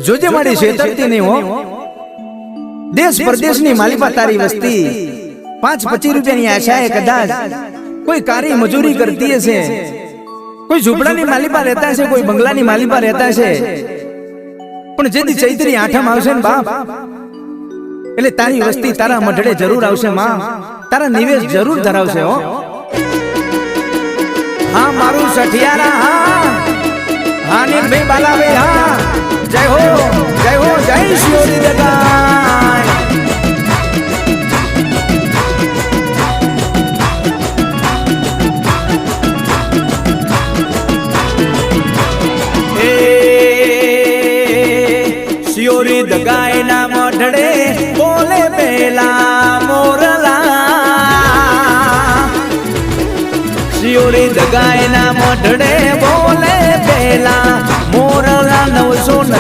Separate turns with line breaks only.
જોજે મારી છેતરતી નહીં હો. દેશ પરદેશની માલિપા તારી વસ્તી 5-25 રૂપિયાની આશાએ કદાચ કોઈ કારી મજૂરી કરતી હશે, કોઈ ઝૂંપડાની માલિપા રહેતા હશે, કોઈ બંગલાની માલિપા રહેતા હશે, પણ જેથી ચૈત્રી આઠમ આવશે ને બાપ એટલે તારી વસ્તી તારા મઢડે જરૂર આવશે માં, તારા નિવેશ જરૂર ધરાવશે હો. હા મારું સઠિયારા હા, હા નીલભાઈ બાલાભાઈ હા, જય હો જય હો, જય શિયોરી દગાય. શિયોરી દગાય ના મઢડે બોલે પેલા મોરલા, શિયોરી દગાય ના મઢડે બોલે પેલા મોરલા 900